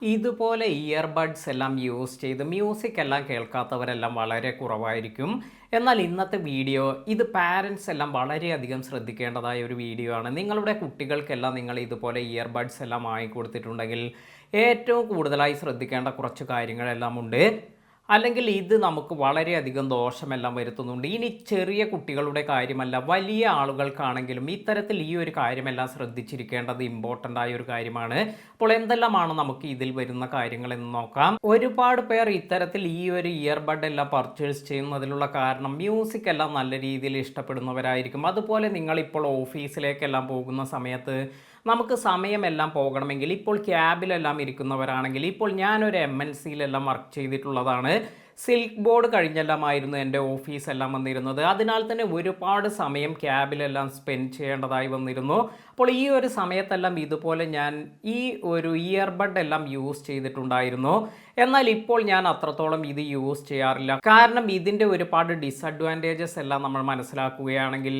ഇതുപോലെ ഇയർബഡ്സ് എല്ലാം യൂസ് ചെയ്ത് മ്യൂസിക് എല്ലാം കേൾക്കാത്തവരെല്ലാം വളരെ കുറവായിരിക്കും. എന്നാൽ ഇന്നത്തെ വീഡിയോ ഇത് പാരൻസ് എല്ലാം വളരെയധികം ശ്രദ്ധിക്കേണ്ടതായ ഒരു വീഡിയോ ആണ്. നിങ്ങളുടെ കുട്ടികൾക്കെല്ലാം നിങ്ങൾ ഇതുപോലെ ഇയർബഡ്സ് എല്ലാം വാങ്ങിക്കൊടുത്തിട്ടുണ്ടെങ്കിൽ ഏറ്റവും കൂടുതലായി ശ്രദ്ധിക്കേണ്ട കുറച്ച് കാര്യങ്ങളെല്ലാം ഉണ്ട്. അല്ലെങ്കിൽ ഇത് നമുക്ക് വളരെയധികം ദോഷമെല്ലാം വരുത്തുന്നുണ്ട്. ഇനി ചെറിയ കുട്ടികളുടെ കാര്യമല്ല, വലിയ ആളുകൾക്കാണെങ്കിലും ഇത്തരത്തിൽ ഈ ഒരു കാര്യമെല്ലാം ശ്രദ്ധിച്ചിരിക്കേണ്ടത് ഇമ്പോർട്ടൻ്റ് ആയ ഒരു കാര്യമാണ്. അപ്പോൾ എന്തെല്ലാമാണ് നമുക്ക് ഇതിൽ വരുന്ന കാര്യങ്ങൾ എന്ന് നോക്കാം. ഒരുപാട് പേർ ഇത്തരത്തിൽ ഈ ഒരു ഇയർബഡ് എല്ലാം പർച്ചേസ് ചെയ്യുന്നതിലുള്ള കാരണം മ്യൂസിക് എല്ലാം നല്ല രീതിയിൽ ഇഷ്ടപ്പെടുന്നവരായിരിക്കും. അതുപോലെ നിങ്ങളിപ്പോൾ ഓഫീസിലേക്കെല്ലാം പോകുന്ന സമയത്ത് നമുക്ക് സമയമെല്ലാം പോകണമെങ്കിൽ ഇപ്പോൾ ക്യാബിലെല്ലാം ഇരിക്കുന്നവരാണെങ്കിൽ, ഇപ്പോൾ ഞാനൊരു MNCയിലെല്ലാം വർക്ക് ചെയ്തിട്ടുള്ളതാണ്. സിൽക്ക് ബോർഡ് കഴിഞ്ഞെല്ലാമായിരുന്നു എൻ്റെ ഓഫീസെല്ലാം വന്നിരുന്നത്. അതിനാൽ തന്നെ ഒരുപാട് സമയം ക്യാബിലെല്ലാം സ്പെൻഡ് ചെയ്യേണ്ടതായി വന്നിരുന്നു. അപ്പോൾ ഈ ഒരു സമയത്തെല്ലാം ഇതുപോലെ ഞാൻ ഈ ഒരു ഇയർബഡ് എല്ലാം യൂസ് ചെയ്തിട്ടുണ്ടായിരുന്നു. എന്നാൽ ഇപ്പോൾ ഞാൻ അത്രത്തോളം ഇത് യൂസ് ചെയ്യാറില്ല. കാരണം ഇതിൻ്റെ ഒരുപാട് ഡിസഡ്വാൻറ്റേജസ് എല്ലാം നമ്മൾ മനസ്സിലാക്കുകയാണെങ്കിൽ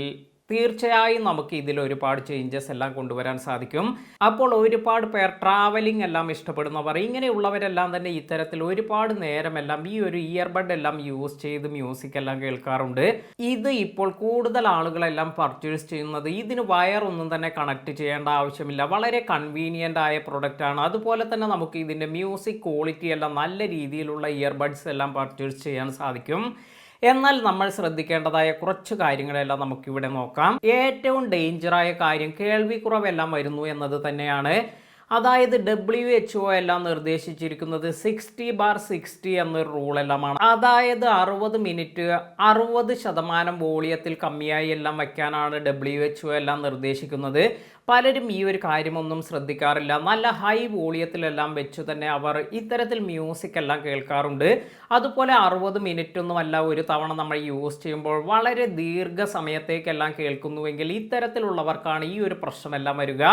തീർച്ചയായും നമുക്ക് ഇതിൽ ഒരുപാട് ചേഞ്ചസ് എല്ലാം കൊണ്ടുവരാൻ സാധിക്കും. അപ്പോൾ ഒരുപാട് പേർ ട്രാവലിംഗ് എല്ലാം ഇഷ്ടപ്പെടുന്നവർ, ഇങ്ങനെയുള്ളവരെല്ലാം തന്നെ ഇത്തരത്തിൽ ഒരുപാട് നേരമെല്ലാം ഈ ഒരു ഇയർബഡ് എല്ലാം യൂസ് ചെയ്ത് മ്യൂസിക് എല്ലാം കേൾക്കാറുണ്ട്. ഇത് ഇപ്പോൾ കൂടുതൽ ആളുകളെല്ലാം പർച്ചേസ് ചെയ്യുന്നത് ഇതിന് വയറൊന്നും തന്നെ കണക്ട് ചെയ്യേണ്ട ആവശ്യമില്ല. വളരെ കൺവീനിയൻ്റ് ആയ പ്രൊഡക്റ്റ് ആണ്. അതുപോലെ തന്നെ നമുക്ക് ഇതിൻ്റെ മ്യൂസിക് ക്വാളിറ്റി എല്ലാം നല്ല രീതിയിലുള്ള ഇയർബഡ്സ് എല്ലാം പർച്ചേസ് ചെയ്യാൻ സാധിക്കും. എന്നാൽ നമ്മൾ ശ്രദ്ധിക്കേണ്ടതായ കുറച്ച് കാര്യങ്ങളെല്ലാം നമുക്കിവിടെ നോക്കാം. ഏറ്റവും ഡേഞ്ചറായ കാര്യം കേൾവിക്കുറവെല്ലാം വരുന്നു എന്നത് തന്നെയാണ്. അതായത് WHO എല്ലാം നിർദ്ദേശിച്ചിരിക്കുന്നത് 60/60 എന്നൊരു റൂളെല്ലാമാണ്. അതായത് 60 മിനിറ്റ് 60% വോളിയത്തിൽ കമ്മിയായി എല്ലാം വയ്ക്കാനാണ് WHO എല്ലാം നിർദ്ദേശിക്കുന്നത്. പലരും ഈ ഒരു കാര്യമൊന്നും ശ്രദ്ധിക്കാറില്ല. നല്ല ഹൈ വോളിയത്തിലെല്ലാം വെച്ച് തന്നെ അവർ ഇത്തരത്തിൽ മ്യൂസിക് എല്ലാം കേൾക്കാറുണ്ട്. അതുപോലെ 60 മിനിറ്റ് ഒന്നുമല്ല, ഒരു തവണ നമ്മൾ യൂസ് ചെയ്യുമ്പോൾ വളരെ ദീർഘസമയത്തേക്കെല്ലാം കേൾക്കുന്നുവെങ്കിൽ ഇത്തരത്തിലുള്ളവർക്കാണ് ഈ ഒരു പ്രശ്നമെല്ലാം വരിക.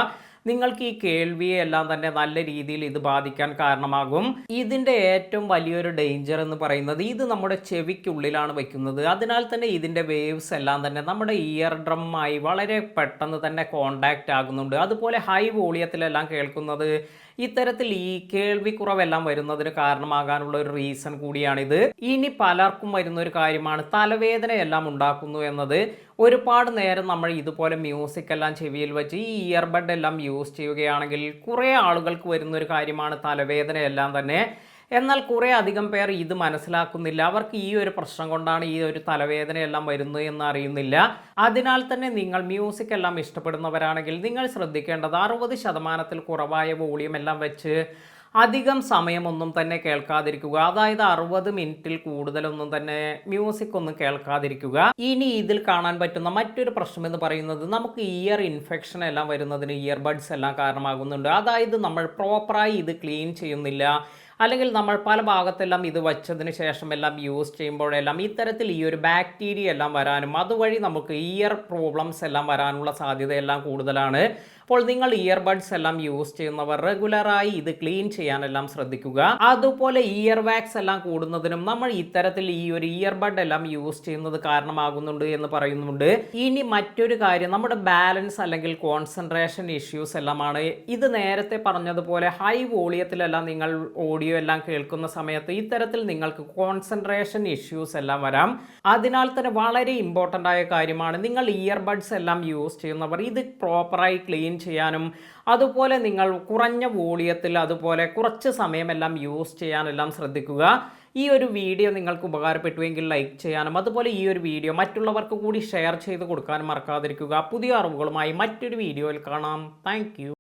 നിങ്ങൾക്ക് ഈ കേൾവിയെ എല്ലാം തന്നെ നല്ല രീതിയിൽ ഇത് ബാധിക്കാൻ കാരണമാകും. ഇതിൻ്റെ ഏറ്റവും വലിയൊരു ഡേഞ്ചർ എന്ന് പറയുന്നത് ഇത് നമ്മുടെ ചെവിക്കുള്ളിലാണ് വയ്ക്കുന്നത്. അതിനാൽ തന്നെ ഇതിൻ്റെ വേവ്സ് എല്ലാം തന്നെ നമ്മുടെ ഇയർ ഡ്രമ്മായി വളരെ പെട്ടെന്ന് തന്നെ കോണ്ടാക്റ്റ് ആകുന്നുണ്ട്. അതുപോലെ ഹൈ വോളിയത്തിലെല്ലാം കേൾക്കുന്നത് ഇത്തരത്തിൽ ഈ കേൾവിക്കുറവെല്ലാം വരുന്നതിന് കാരണമാകാനുള്ള ഒരു റീസൺ കൂടിയാണിത്. ഇനി പലർക്കും വരുന്ന ഒരു കാര്യമാണ് തലവേദനയെല്ലാം ഉണ്ടാക്കുന്നു എന്നത്. ഒരുപാട് നേരം നമ്മൾ ഇതുപോലെ മ്യൂസിക് എല്ലാം ചെവിയിൽ വെച്ച് ഈ ഇയർബഡ് എല്ലാം യൂസ് ചെയ്യുകയാണെങ്കിൽ കുറേ ആളുകൾക്ക് വരുന്നൊരു കാര്യമാണ് തലവേദനയെല്ലാം തന്നെ. എന്നാൽ കുറേ അധികം പേർ ഇത് മനസ്സിലാക്കുന്നില്ല. അവർക്ക് ഈ ഒരു പ്രശ്നം കൊണ്ടാണ് ഈ ഒരു തലവേദനയെല്ലാം വരുന്നത് എന്ന് അറിയുന്നില്ല. അതിനാൽ തന്നെ നിങ്ങൾ മ്യൂസിക് എല്ലാം ഇഷ്ടപ്പെടുന്നവരാണെങ്കിൽ നിങ്ങൾ ശ്രദ്ധിക്കേണ്ടത് 60% കുറവായ വോളിയം എല്ലാം വെച്ച് അധികം സമയമൊന്നും തന്നെ കേൾക്കാതിരിക്കുക. അതായത് 60 മിനിറ്റിൽ കൂടുതലൊന്നും തന്നെ മ്യൂസിക് ഒന്നും കേൾക്കാതിരിക്കുക. ഇനി ഇതിൽ കാണാൻ പറ്റുന്ന മറ്റൊരു പ്രശ്നം എന്ന് പറയുന്നത് നമുക്ക് ഇയർ ഇൻഫെക്ഷൻ എല്ലാം വരുന്നതിന് ഇയർബഡ്സ് എല്ലാം കാരണമാകുന്നുണ്ട്. അതായത് നമ്മൾ പ്രോപ്പറായി ഇത് ക്ലീൻ ചെയ്യുന്നില്ല, അല്ലെങ്കിൽ നമ്മൾ പല ഭാഗത്തെല്ലാം ഇത് വച്ചതിന് ശേഷം എല്ലാം യൂസ് ചെയ്യുമ്പോഴെല്ലാം ഇത്തരത്തിൽ ഈ ഒരു ബാക്ടീരിയ എല്ലാം വരാനും അതുവഴി നമുക്ക് ഇയർ പ്രോബ്ലംസ് എല്ലാം വരാനുള്ള സാധ്യതയെല്ലാം കൂടുതലാണ്. അപ്പോൾ നിങ്ങൾ ഇയർബഡ്സ് എല്ലാം യൂസ് ചെയ്യുന്നവർ റെഗുലറായി ഇത് ക്ലീൻ ചെയ്യാനെല്ലാം ശ്രദ്ധിക്കുക. അതുപോലെ ഇയർ വാക്സ് എല്ലാം കൂടുന്നതിനും നമ്മൾ ഇത്തരത്തിൽ ഈ ഒരു ഇയർബഡ് എല്ലാം യൂസ് ചെയ്യുന്നത് കാരണമാകുന്നുണ്ട് എന്ന് പറയുന്നുണ്ട്. ഇനി മറ്റൊരു കാര്യം നമ്മുടെ ബാലൻസ് അല്ലെങ്കിൽ കോൺസെൻട്രേഷൻ ഇഷ്യൂസ് എല്ലാമാണ്. ഇത് നേരത്തെ പറഞ്ഞതുപോലെ ഹൈ വോളിയത്തിലെല്ലാം നിങ്ങൾ ഓഡിയോ എല്ലാം കേൾക്കുന്ന സമയത്ത് ഇത്തരത്തിൽ നിങ്ങൾക്ക് കോൺസെൻട്രേഷൻ ഇഷ്യൂസ് എല്ലാം വരാം. അതിനാൽ തന്നെ വളരെ ഇമ്പോർട്ടൻ്റ് ആയ കാര്യമാണ് നിങ്ങൾ ഇയർബഡ്സ് എല്ലാം യൂസ് ചെയ്യുന്നവർ ഇത് പ്രോപ്പറായി ക്ലീൻ ചെയ്യാനും അതുപോലെ നിങ്ങൾ കുറഞ്ഞ വോളിയത്തിൽ അതുപോലെ കുറച്ച് സമയമെല്ലാം യൂസ് ചെയ്യാനെല്ലാം ശ്രദ്ധിക്കുക. ഈ ഒരു വീഡിയോ നിങ്ങൾക്ക് ഉപകാരപ്പെട്ടുവെങ്കിൽ ലൈക്ക് ചെയ്യാനും അതുപോലെ ഈ ഒരു വീഡിയോ മറ്റുള്ളവർക്ക് കൂടി ഷെയർ ചെയ്ത് കൊടുക്കാനും മറക്കാതിരിക്കുക. പുതിയ അറിവുകളുമായി മറ്റൊരു വീഡിയോയിൽ കാണാം. താങ്ക്